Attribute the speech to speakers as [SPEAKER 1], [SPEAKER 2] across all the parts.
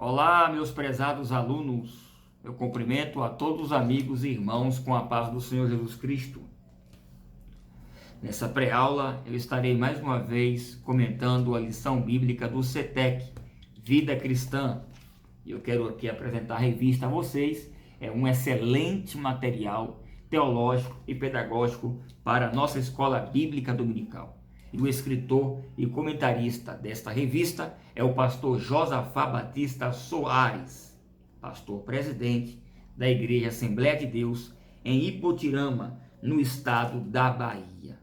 [SPEAKER 1] Olá, meus prezados alunos. Eu cumprimento a todos os amigos e irmãos com a paz do Senhor Jesus Cristo. Nessa pré-aula, eu estarei mais uma vez comentando a lição bíblica do CETEC, Vida Cristã. Eu quero aqui apresentar a revista a vocês. É um excelente material teológico e pedagógico para a nossa escola bíblica dominical. E o escritor e comentarista desta revista é o pastor Josafá Batista Soares, pastor presidente da Igreja Assembleia de Deus em Ipotirama, no estado da Bahia.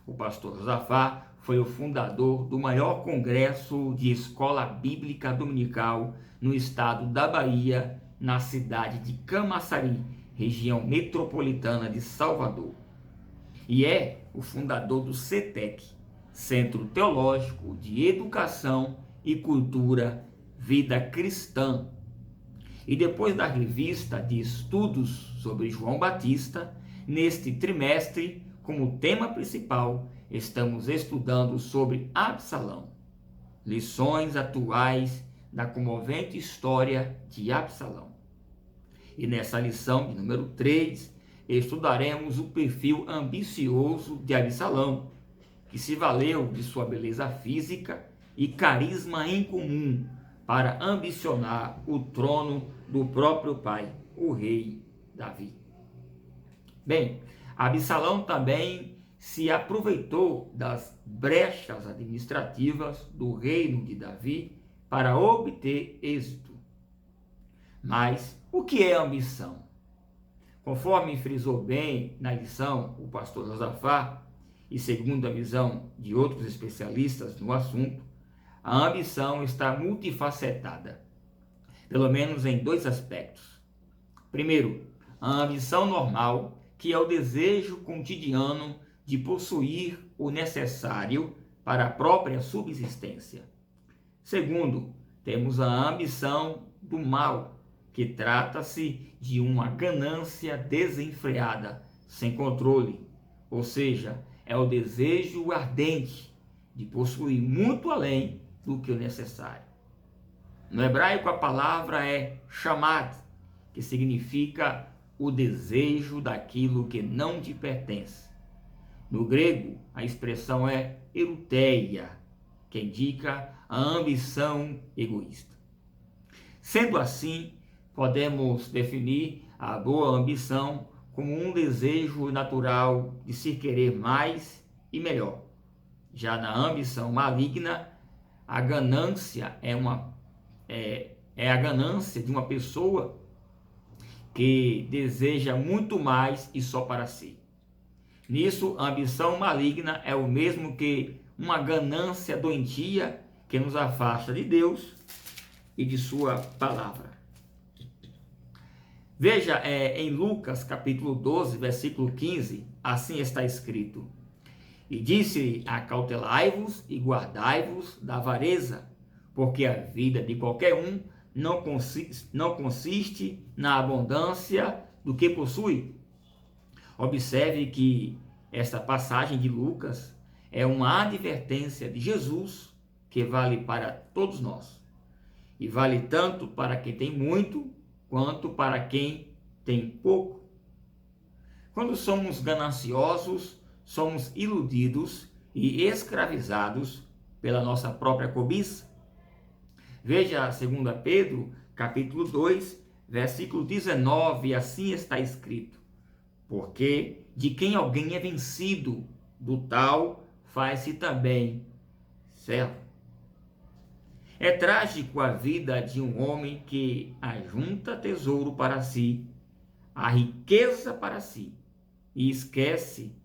[SPEAKER 1] O pastor Josafá foi o fundador do maior congresso de escola bíblica dominical no estado da Bahia, na cidade de Camaçari, região metropolitana de Salvador. E é o fundador do CETEC, Centro Teológico de Educação e Cultura Vida Cristã. E depois da revista de estudos sobre João Batista, neste trimestre, como tema principal, estamos estudando sobre Absalão, lições atuais da comovente história de Absalão. E nessa lição de número 3, estudaremos o perfil ambicioso de Absalão, que se valeu de sua beleza física e carisma incomum para ambicionar o trono do próprio pai, o rei Davi. Bem, Absalão também se aproveitou das brechas administrativas do reino de Davi para obter êxito. Mas o que é ambição? Conforme frisou bem na lição o pastor Josafá, e segundo a visão de outros especialistas no assunto, a ambição está multifacetada, pelo menos em dois aspectos. Primeiro, a ambição normal, que é o desejo cotidiano de possuir o necessário para a própria subsistência. Segundo, temos a ambição do mal, que trata-se de uma ganância desenfreada, sem controle, ou seja, é o desejo ardente de possuir muito além do que o necessário. No hebraico, a palavra é shamad, que significa o desejo daquilo que não te pertence. No grego, a expressão é eruteia, que indica a ambição egoísta. Sendo assim, podemos definir a boa ambição como um desejo natural de se querer mais e melhor. Já na ambição maligna, a ganância é a ganância de uma pessoa que deseja muito mais e só para si. Nisso, a ambição maligna é o mesmo que uma ganância doentia que nos afasta de Deus e de sua palavra. Veja, em Lucas capítulo 12, versículo 15, assim está escrito: E disse: acautelai-vos e guardai-vos da avareza, porque a vida de qualquer um não consiste na abundância do que possui. Observe que esta passagem de Lucas é uma advertência de Jesus que vale para todos nós. E vale tanto para quem tem muito, quanto para quem tem pouco. Quando somos gananciosos, somos iludidos e escravizados pela nossa própria cobiça. Veja 2 Pedro, capítulo 2, versículo 19, assim está escrito: porque de quem alguém é vencido, do tal faz-se também servo. É trágico a vida de um homem que ajunta tesouro para si, a riqueza para si, e esquece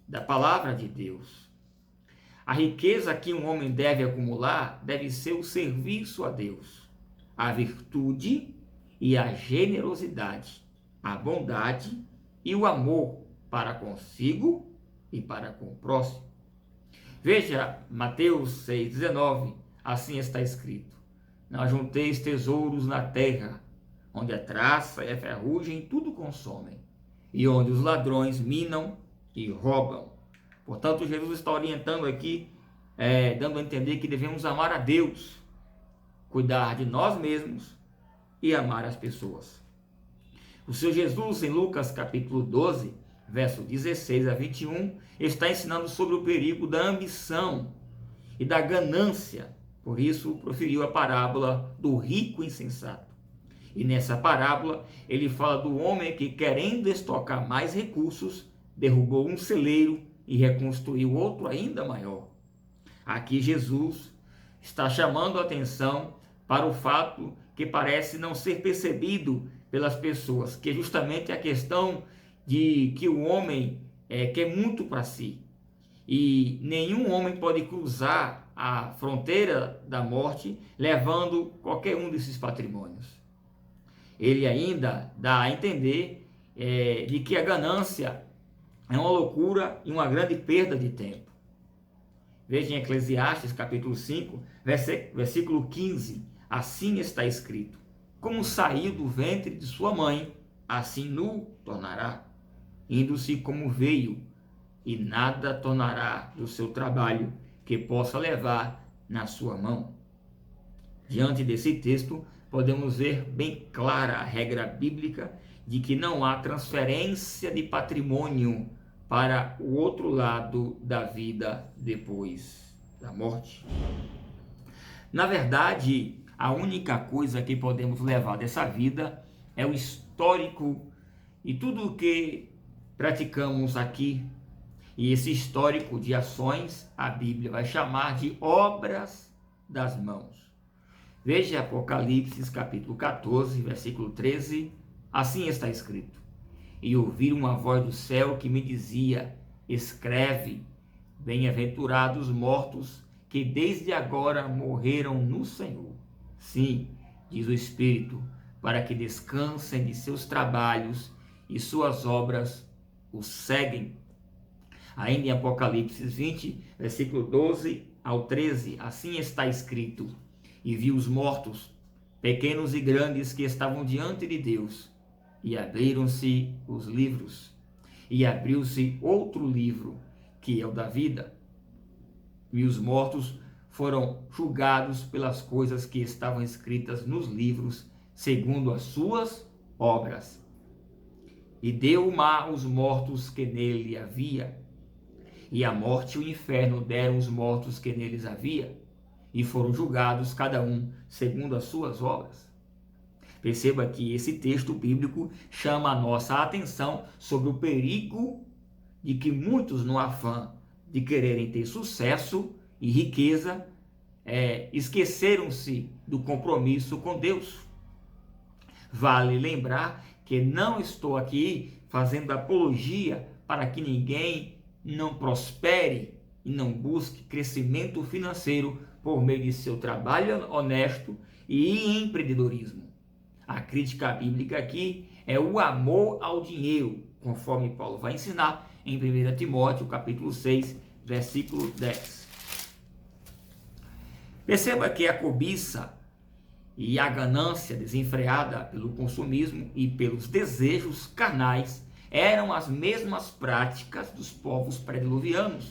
[SPEAKER 1] da palavra de Deus. A riqueza que um homem deve acumular deve ser o serviço a Deus, a virtude e a generosidade, a bondade e o amor para consigo e para com o próximo. Veja Mateus 6,19. Assim está escrito: não ajunteis tesouros na terra, onde a traça e a ferrugem tudo consomem, e onde os ladrões minam e roubam. Portanto, Jesus está orientando aqui, dando a entender que devemos amar a Deus cuidar de nós mesmos e amar as pessoas. O Senhor Jesus, em Lucas capítulo 12, verso 16 a 21, está ensinando sobre o perigo da ambição e da ganância. Por isso, proferiu a parábola do rico insensato. E nessa parábola, ele fala do homem que, querendo estocar mais recursos, derrubou um celeiro e reconstruiu outro ainda maior. Aqui Jesus está chamando a atenção para o fato que parece não ser percebido pelas pessoas, que é justamente a questão de que o homem quer muito para si. E nenhum homem pode cruzar a fronteira da morte levando qualquer um desses patrimônios. Ele ainda dá a entender de que a ganância é uma loucura e uma grande perda de tempo. Veja em Eclesiastes capítulo 5, versículo 15, assim está escrito: como saiu do ventre de sua mãe, assim nu tornará, indo-se como veio, e nada tornará do seu trabalho que possa levar na sua mão. Diante desse texto, podemos ver bem clara a regra bíblica de que não há transferência de patrimônio para o outro lado da vida depois da morte. Na verdade, a única coisa que podemos levar dessa vida é o histórico e tudo o que praticamos aqui. E esse histórico de ações, a Bíblia vai chamar de obras das mãos. Veja Apocalipse capítulo 14, versículo 13, assim está escrito: e ouvi uma voz do céu que me dizia: escreve, bem-aventurados os mortos que desde agora morreram no Senhor. Sim, diz o Espírito, para que descansem de seus trabalhos e suas obras os seguem. Ainda em Apocalipse 20, versículo 12 ao 13, assim está escrito: e vi os mortos, pequenos e grandes, que estavam diante de Deus, e abriram-se os livros, e abriu-se outro livro, que é o da vida. E os mortos foram julgados pelas coisas que estavam escritas nos livros, segundo as suas obras. E deu o mar os mortos que nele havia, e a morte e o inferno deram os mortos que neles havia, e foram julgados cada um segundo as suas obras. Perceba que esse texto bíblico chama a nossa atenção sobre o perigo de que muitos, no afã de quererem ter sucesso e riqueza, esqueceram-se do compromisso com Deus. Vale lembrar que não estou aqui fazendo apologia para que ninguém não prospere e não busque crescimento financeiro por meio de seu trabalho honesto e empreendedorismo. A crítica bíblica aqui é o amor ao dinheiro, conforme Paulo vai ensinar em 1 Timóteo, capítulo 6, versículo 10. Perceba que a cobiça e a ganância desenfreada pelo consumismo e pelos desejos carnais eram as mesmas práticas dos povos pré-diluvianos.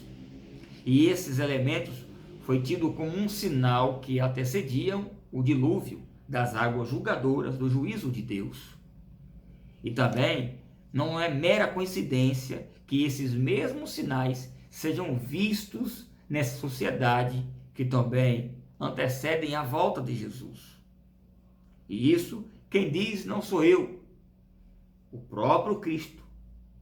[SPEAKER 1] E esses elementos foi tido como um sinal que antecediam o dilúvio das águas julgadoras do juízo de Deus. E também não é mera coincidência que esses mesmos sinais sejam vistos nessa sociedade que também antecedem a volta de Jesus. E isso, quem diz não sou eu, o próprio Cristo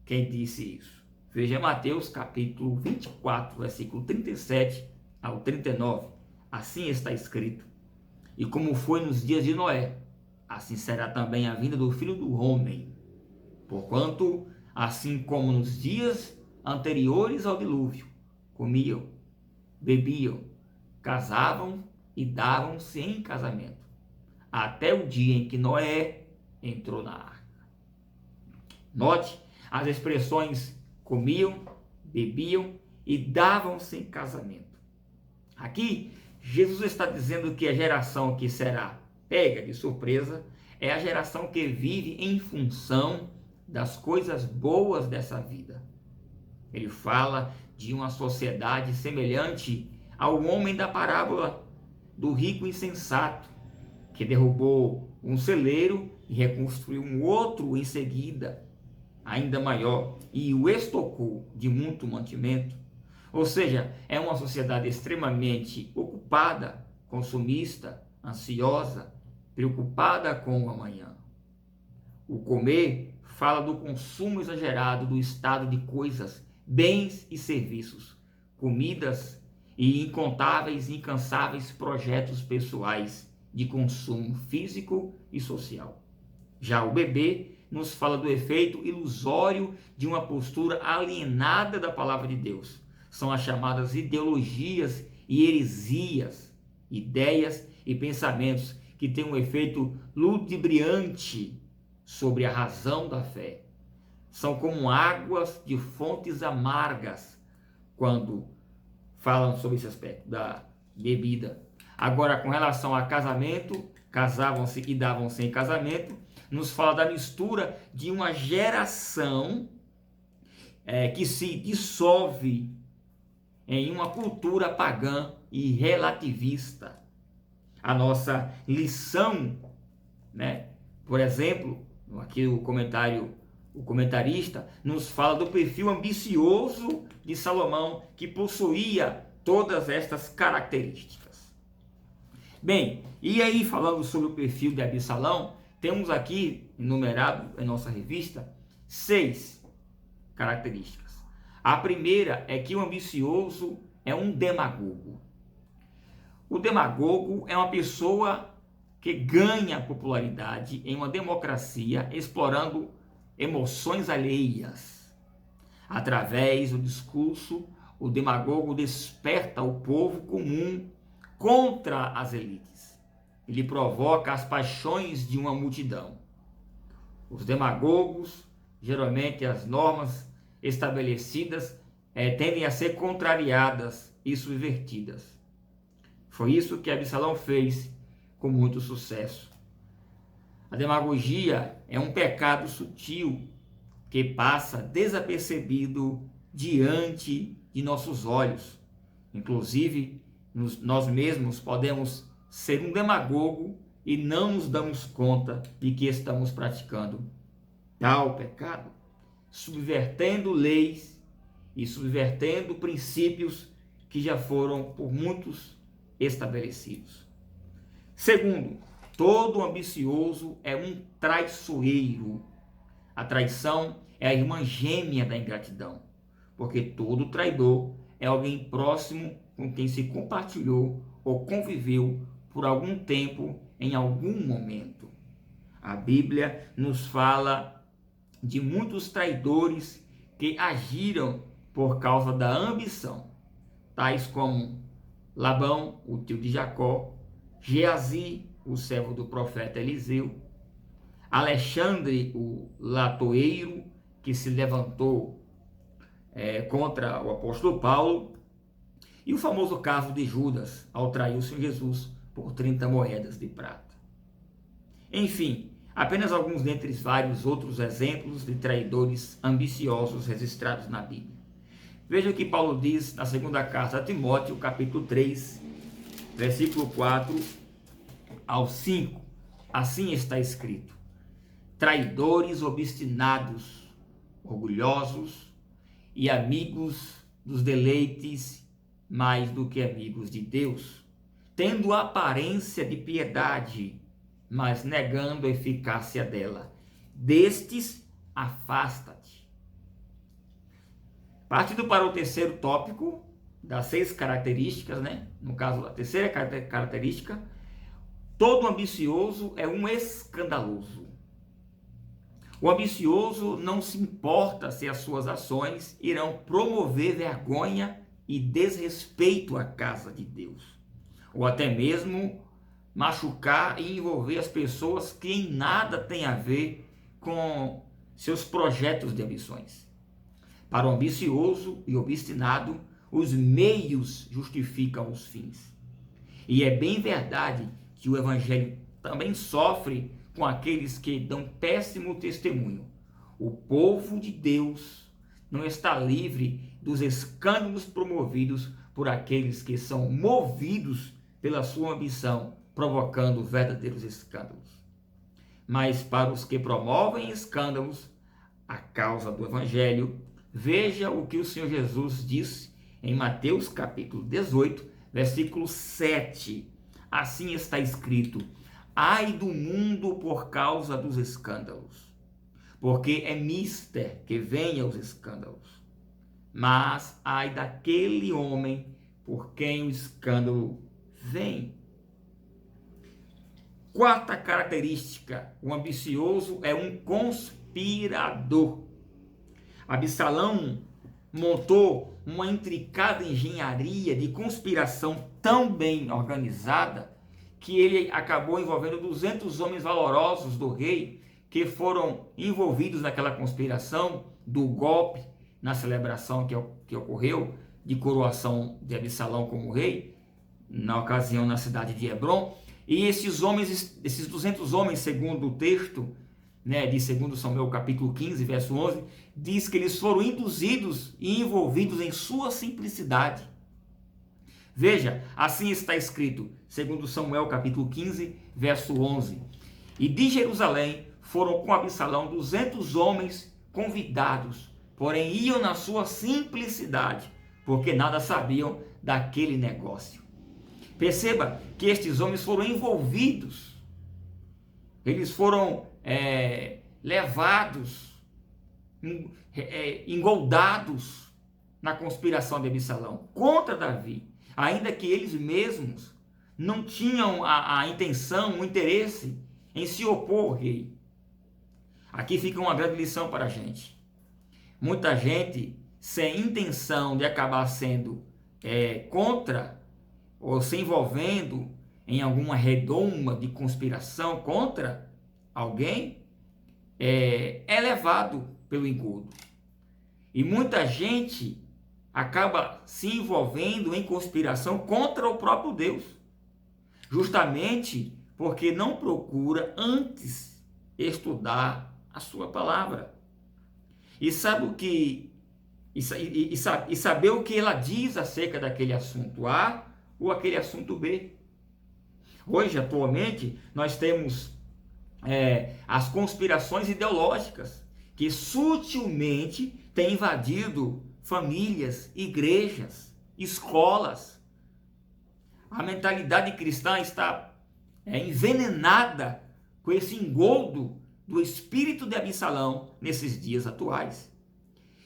[SPEAKER 1] quem disse isso. Veja Mateus capítulo 24, versículo 37 ao 39. Assim está escrito: e como foi nos dias de Noé, assim será também a vinda do Filho do Homem. Porquanto, assim como nos dias anteriores ao dilúvio, comiam, bebiam, casavam e davam-se em casamento, até o dia em que Noé entrou na arca. Note as expressões comiam, bebiam e davam-se em casamento. Aqui, Jesus está dizendo que a geração que será pega de surpresa é a geração que vive em função das coisas boas dessa vida. Ele fala de uma sociedade semelhante ao homem da parábola do rico insensato, que derrubou um celeiro e reconstruiu um outro em seguida, ainda maior, e o estocou de muito mantimento. Ou seja, é uma sociedade extremamente ocupada, consumista, ansiosa, preocupada com o amanhã. O comer fala do consumo exagerado do estado de coisas, bens e serviços, comidas e incontáveis e incansáveis projetos pessoais de consumo físico e social. Já o beber nos fala do efeito ilusório de uma postura alienada da palavra de Deus. São as chamadas ideologias e heresias, ideias e pensamentos que têm um efeito ludibriante sobre a razão da fé. São como águas de fontes amargas quando falam sobre esse aspecto da bebida. Agora, com relação a casamento, casavam-se e davam-se em casamento, nos fala da mistura de uma geração que se dissolve em uma cultura pagã e relativista. A nossa lição, né? Por exemplo, aqui o comentarista nos fala do perfil ambicioso de Salomão, que possuía todas estas características. Bem, e aí falando sobre o perfil de Absalão, temos aqui enumerado em nossa revista 6 características. A primeira é que o ambicioso é um demagogo. O demagogo é uma pessoa que ganha popularidade em uma democracia explorando emoções alheias. Através do discurso, o demagogo desperta o povo comum contra as elites. Ele provoca as paixões de uma multidão. Os demagogos, geralmente as normas estabelecidas, tendem a ser contrariadas e subvertidas. Foi isso que Absalão fez com muito sucesso. A demagogia é um pecado sutil que passa desapercebido diante de nossos olhos. Inclusive, nós mesmos podemos ser um demagogo e não nos damos conta de que estamos praticando tal pecado, subvertendo leis e subvertendo princípios que já foram por muitos estabelecidos. Segundo, todo ambicioso é um traiçoeiro. A traição é a irmã gêmea da ingratidão, porque todo traidor é alguém próximo com quem se compartilhou ou conviveu por algum tempo em algum momento. A Bíblia nos fala de muitos traidores que agiram por causa da ambição, tais como Labão, o tio de Jacó, Geazi, o servo do profeta Eliseu, Alexandre, o latoeiro, que se levantou contra o apóstolo Paulo, e o famoso caso de Judas, ao trair o Senhor Jesus por 30 moedas de prata. Enfim, apenas alguns dentre vários outros exemplos de traidores ambiciosos registrados na Bíblia. Veja o que Paulo diz na segunda carta a Timóteo, capítulo 3, versículo 4 ao 5. Assim está escrito: traidores obstinados, orgulhosos e amigos dos deleites mais do que amigos de Deus, tendo aparência de piedade, mas negando a eficácia dela. Destes, afasta-te. Partindo para o terceiro tópico, das 6 características, No caso, a terceira característica, todo ambicioso é um escandaloso. O ambicioso não se importa se as suas ações irão promover vergonha e desrespeito à casa de Deus, ou até mesmo machucar e envolver as pessoas que em nada têm a ver com seus projetos de ambições. Para o ambicioso e obstinado, os meios justificam os fins. E é bem verdade que o evangelho também sofre com aqueles que dão péssimo testemunho. O povo de Deus não está livre dos escândalos promovidos por aqueles que são movidos pela sua ambição provocando verdadeiros escândalos. Mas para os que promovem escândalos a causa do Evangelho, veja o que o Senhor Jesus disse em Mateus capítulo 18, versículo 7. Assim está escrito: ai do mundo por causa dos escândalos, porque é mister que venha os escândalos. Mas ai daquele homem por quem o escândalo vem. Quarta característica: o ambicioso é um conspirador. Absalão montou uma intricada engenharia de conspiração tão bem organizada que ele acabou envolvendo 200 homens valorosos do rei que foram envolvidos naquela conspiração do golpe na celebração que ocorreu de coroação de Absalão como rei, na ocasião na cidade de Hebrom. E esses homens, esses 200 homens, segundo o texto, né, de 2 Samuel capítulo 15, verso 11, diz que eles foram induzidos e envolvidos em sua simplicidade. Veja, assim está escrito, 2 Samuel capítulo 15, verso 11. E de Jerusalém foram com Absalão 200 homens convidados, porém iam na sua simplicidade, porque nada sabiam daquele negócio. Perceba que estes homens foram envolvidos, eles foram levados, engoldados na conspiração de Absalão contra Davi, ainda que eles mesmos não tinham a intenção, o interesse em se opor ao rei. Aqui fica uma grande lição para a gente. Muita gente sem intenção de acabar sendo contra ou se envolvendo em alguma redoma de conspiração contra alguém, é levado pelo engodo. E muita gente acaba se envolvendo em conspiração contra o próprio Deus, justamente porque não procura antes estudar a sua palavra. E sabe o que e saber o que ela diz acerca daquele assunto A ou aquele assunto B. Hoje, atualmente, nós temos as conspirações ideológicas que sutilmente têm invadido famílias, igrejas, escolas. A mentalidade cristã está envenenada com esse engoldo do espírito de Absalão nesses dias atuais.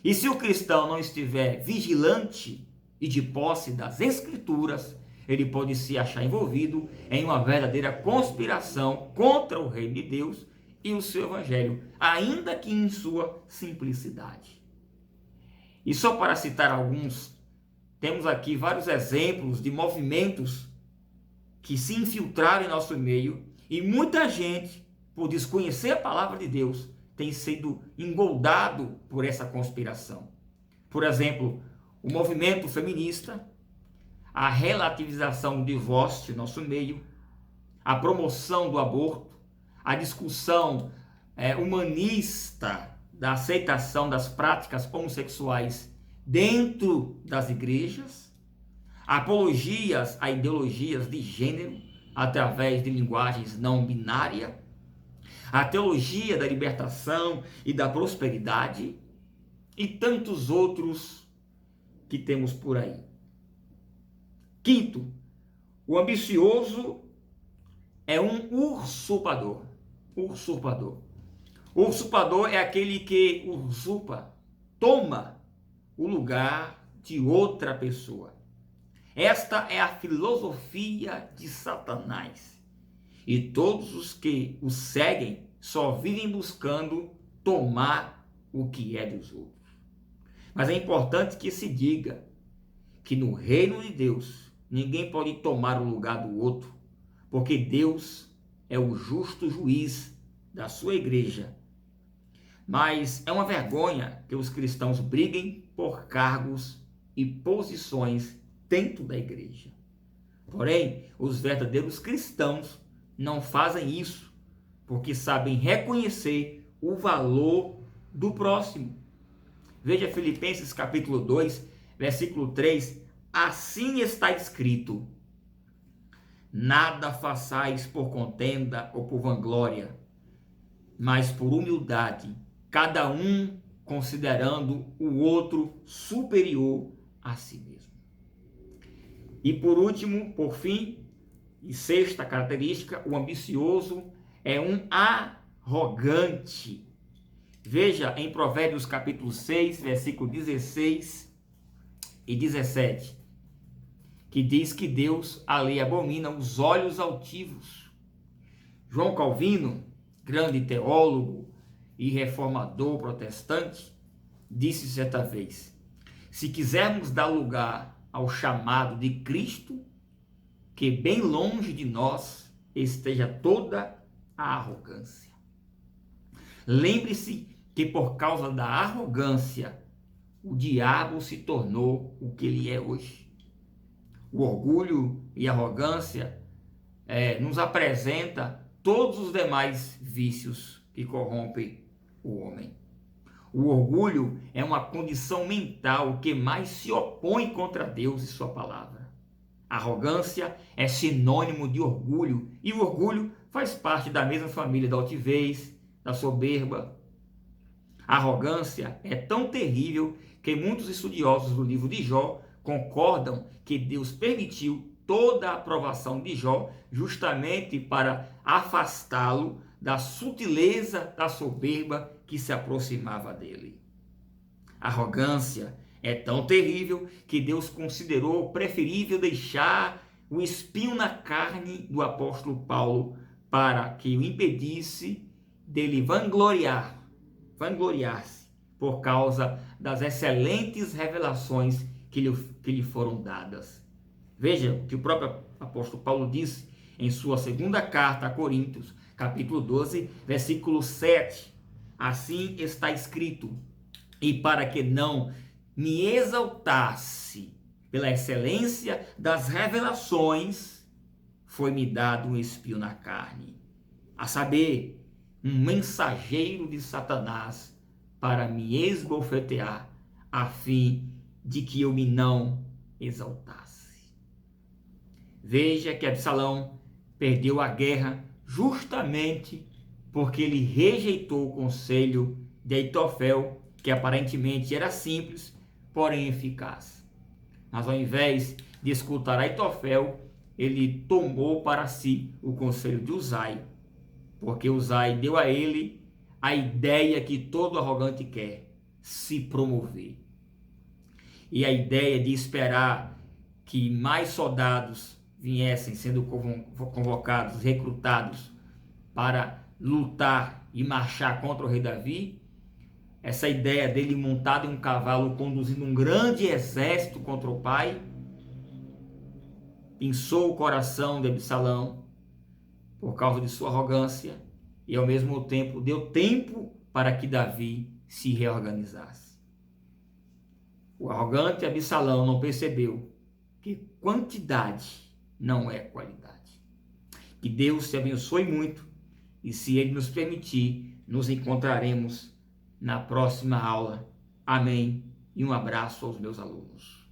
[SPEAKER 1] E se o cristão não estiver vigilante e de posse das Escrituras, ele pode se achar envolvido em uma verdadeira conspiração contra o reino de Deus e o seu evangelho, ainda que em sua simplicidade. E só para citar alguns, temos aqui vários exemplos de movimentos que se infiltraram em nosso meio e muita gente, por desconhecer a palavra de Deus, tem sido engoldado por essa conspiração. Por exemplo, o movimento feminista, a relativização do divórcio em nosso meio, a promoção do aborto, a discussão humanista da aceitação das práticas homossexuais dentro das igrejas, apologias a ideologias de gênero através de linguagens não binárias, a teologia da libertação e da prosperidade e tantos outros que temos por aí. Quinto, o ambicioso é um usurpador. Usurpador. O usurpador é aquele que usurpa, toma o lugar de outra pessoa. Esta é a filosofia de Satanás. E todos os que o seguem só vivem buscando tomar o que é dos outros. Mas é importante que se diga que no reino de Deus ninguém pode tomar o lugar do outro, porque Deus é o justo juiz da sua igreja. Mas é uma vergonha que os cristãos briguem por cargos e posições dentro da igreja. Porém, os verdadeiros cristãos não fazem isso, porque sabem reconhecer o valor do próximo. Veja Filipenses capítulo 2, versículo 3, assim está escrito: Nada façais por contenda ou por vanglória, mas por humildade, cada um considerando o outro superior a si mesmo. E por último, por fim, e sexta característica, o ambicioso é um arrogante. Veja em Provérbios capítulo 6, versículo 16 e 17, que diz que Deus ali abomina os olhos altivos. João Calvino, grande teólogo e reformador protestante, disse certa vez: se quisermos dar lugar ao chamado de Cristo, que bem longe de nós esteja toda a arrogância. Lembre-se que por causa da arrogância, o diabo se tornou o que ele é hoje. O orgulho e a arrogância nos apresenta todos os demais vícios que corrompem o homem. O orgulho é uma condição mental que mais se opõe contra Deus e sua palavra. A arrogância é sinônimo de orgulho, e o orgulho faz parte da mesma família da altivez, da soberba. A arrogância é tão terrível que muitos estudiosos do livro de Jó concordam que Deus permitiu toda a aprovação de Jó justamente para afastá-lo da sutileza da soberba que se aproximava dele. A arrogância é tão terrível que Deus considerou preferível deixar o espinho na carne do apóstolo Paulo para que o impedisse dele vangloriar-se por causa das excelentes revelações que lhe foram dadas. Veja o que o próprio apóstolo Paulo disse em sua segunda carta a Coríntios, capítulo 12, versículo 7. Assim está escrito: e para que não me exaltasse pela excelência das revelações, foi-me dado um espinho na carne, a saber, um mensageiro de Satanás, para me esbofetear, a fim de que eu me não exaltasse. Veja que Absalão perdeu a guerra justamente porque ele rejeitou o conselho de Aitofel, que aparentemente era simples, porém eficaz. Mas ao invés de escutar Aitofel, ele tomou para si o conselho de Uzai, porque Uzai deu a ele a ideia que todo arrogante quer: se promover. E a ideia de esperar que mais soldados viessem sendo convocados, recrutados para lutar e marchar contra o rei Davi, essa ideia dele montado em um cavalo conduzindo um grande exército contra o pai, pinçou o coração de Absalão por causa de sua arrogância e ao mesmo tempo deu tempo para que Davi se reorganizasse. O arrogante Absalão não percebeu que quantidade não é qualidade. Que Deus te abençoe muito, e se Ele nos permitir, nos encontraremos na próxima aula. Amém. E um abraço aos meus alunos.